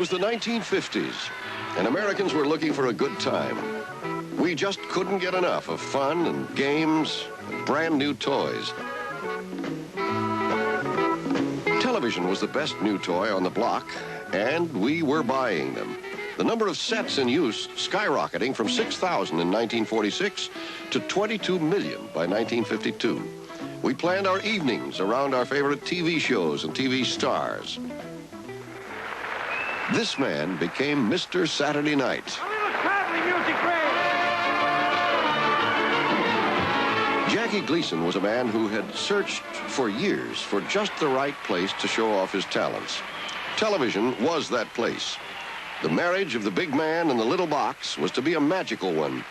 was the 1950s, and Americans were looking for a good time. We just couldn't get enough of fun and games and brand new toys. Television was the best new toy on the block, and we were buying them. The number of sets in use skyrocketing from 6,000 in 1946 to 22 million by 1952. We planned our evenings around our favorite TV shows and TV stars. This man became Mr. Saturday Night. A little traveling music, Ray. Jackie Gleason was a man who had searched for years for just the right place to show off his talents. Television was that place. The marriage of the big man and the little box was to be a magical one.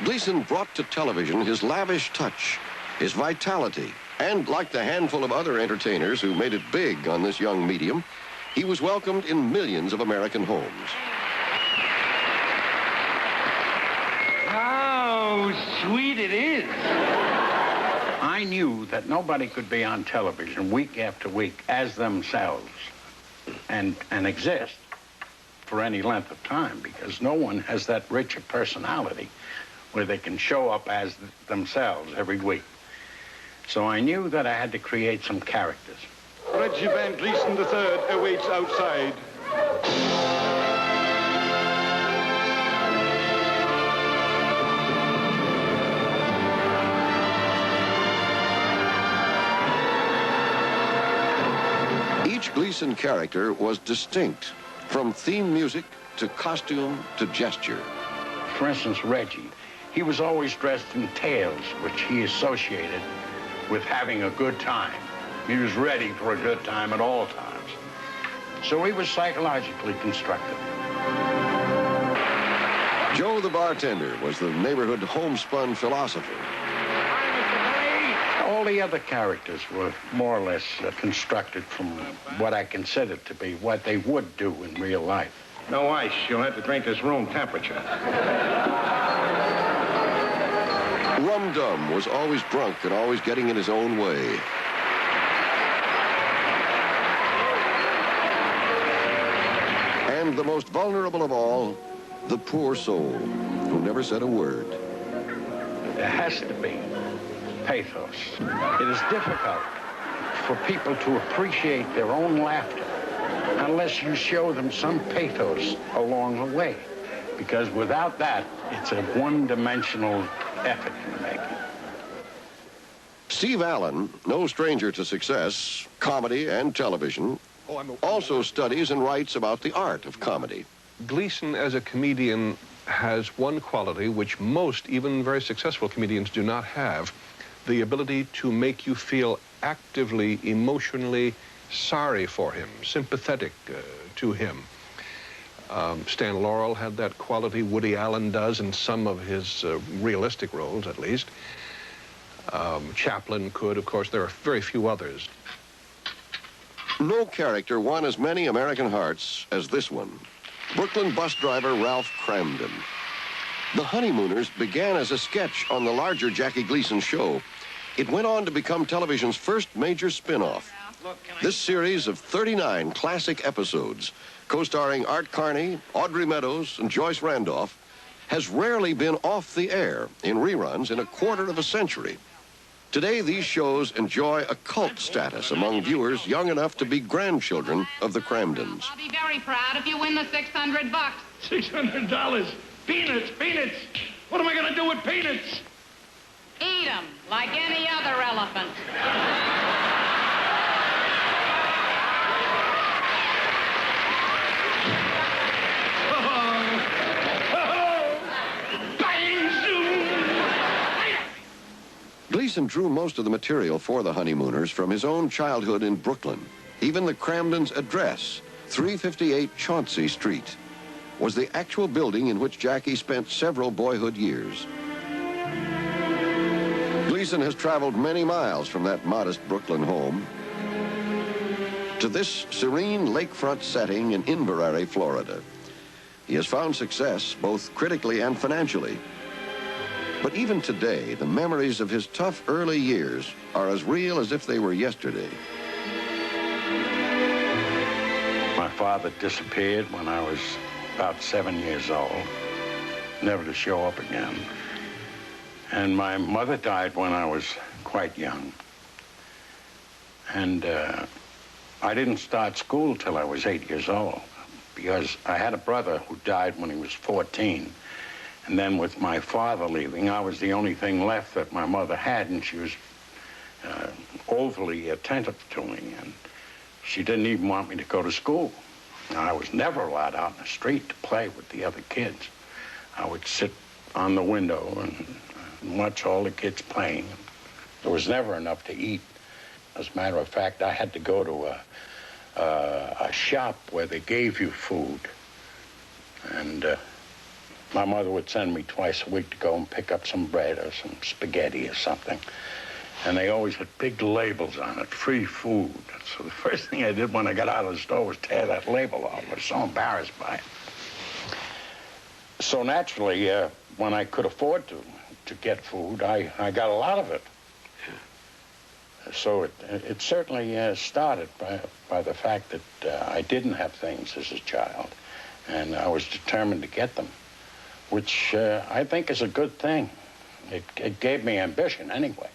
Gleason brought to television his lavish touch, his vitality, and like the handful of other entertainers who made it big on this young medium, he was welcomed in millions of American homes. How sweet it is. I knew that nobody could be on television week after week as themselves and exist for any length of time, because no one has that rich a personality where they can show up as themselves every week. So I knew that I had to create some characters. Reggie Van Gleason III awaits outside. Each Gleason character was distinct, from theme music to costume to gesture. For instance, Reggie, he was always dressed in tails, which he associated with having a good time. He was ready for a good time at all times. So he was psychologically constructed. Joe the bartender was the neighborhood homespun philosopher. All the other characters were more or less constructed from what I considered to be what they would do in real life. No ice. You'll have to drink this room temperature. Rum Dum was always drunk and always getting in his own way. And the most vulnerable of all, the poor soul, who never said a word. There has to be pathos. It is difficult for people to appreciate their own laughter unless you show them some pathos along the way. Because without that, it's a one-dimensional effort you're making. Steve Allen, no stranger to success, comedy and television, also studies and writes about the art of comedy. Gleason, as a comedian, has one quality which most, even very successful comedians, do not have: the ability to make you feel actively, emotionally sorry for him, sympathetic to him. Stan Laurel had that quality. Woody Allen does in some of his realistic roles, at least. Chaplin could, of course. There are very few others. No character won as many American hearts as this one, Brooklyn bus driver Ralph Cramden. The Honeymooners began as a sketch on the larger Jackie Gleason show. It went on to become television's first major spin-off. This series of 39 classic episodes, co-starring Art Carney, Audrey Meadows, and Joyce Randolph, has rarely been off the air in reruns in a quarter of a century. Today, these shows enjoy a cult status among viewers young enough to be grandchildren of the Cramdens. I'll be very proud if you win the $600. $600? Peanuts, peanuts. What am I going to do with peanuts? Eat them like any other elephant. Gleason drew most of the material for the Honeymooners from his own childhood in Brooklyn. Even the Cramdens' address, 358 Chauncey Street, was the actual building in which Jackie spent several boyhood years. Gleason has traveled many miles from that modest Brooklyn home to this serene lakefront setting in Inverary, Florida. He has found success both critically and financially. But even today, the memories of his tough early years are as real as if they were yesterday. My father disappeared when I was about 7 years old, never to show up again. And my mother died when I was quite young. And I didn't start school till I was 8 years old, because I had a brother who died when he was 14. And then with my father leaving, I was the only thing left that my mother had, and she was overly attentive to me, and she didn't even want me to go to school. I was never allowed out in the street to play with the other kids. I would sit on the window and watch all the kids playing. There was never enough to eat. As a matter of fact, I had to go to a shop where they gave you food. And my mother would send me twice a week to go and pick up some bread or some spaghetti or something. And they always had big labels on it, free food. So the first thing I did when I got out of the store was tear that label off. I was so embarrassed by it. So naturally, when I could afford to get food, I got a lot of it. So it certainly started by the fact that I didn't have things as a child, and I was determined to get them, which I think is a good thing. It gave me ambition anyway.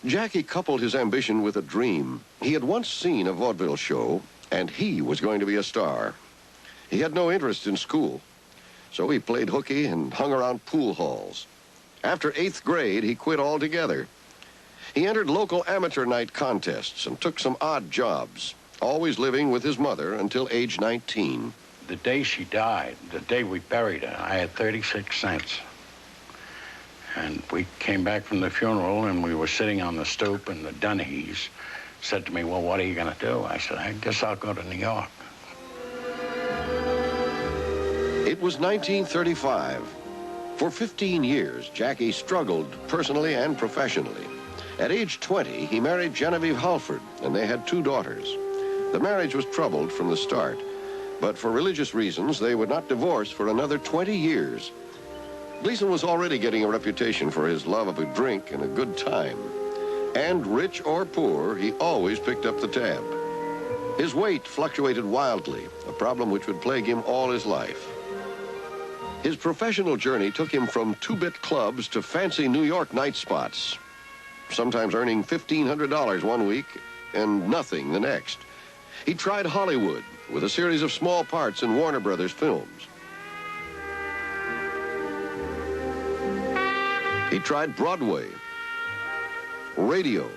Jackie coupled his ambition with a dream. He had once seen a vaudeville show, and he was going to be a star. He had no interest in school, so he played hooky and hung around pool halls. After 8th grade, he quit altogether. He entered local amateur night contests and took some odd jobs, always living with his mother until age 19. The day she died, the day we buried her, I had 36 cents. And we came back from the funeral, and we were sitting on the stoop, and the Dunnies said to me, well, what are you going to do? I said, I guess I'll go to New York. It was 1935. For 15 years, Jackie struggled personally and professionally. At age 20, he married Genevieve Halford, and they had 2 daughters. The marriage was troubled from the start, but for religious reasons, they would not divorce for another 20 years. Gleason was already getting a reputation for his love of a drink and a good time. And rich or poor, he always picked up the tab. His weight fluctuated wildly, a problem which would plague him all his life. His professional journey took him from 2-bit clubs to fancy New York night spots, sometimes earning $1,500 one week and nothing the next. He tried Hollywood with a series of small parts in Warner Brothers films. He tried Broadway, radio,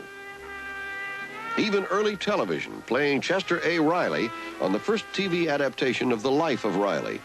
even early television, playing Chester A. Riley on the first TV adaptation of The Life of Riley.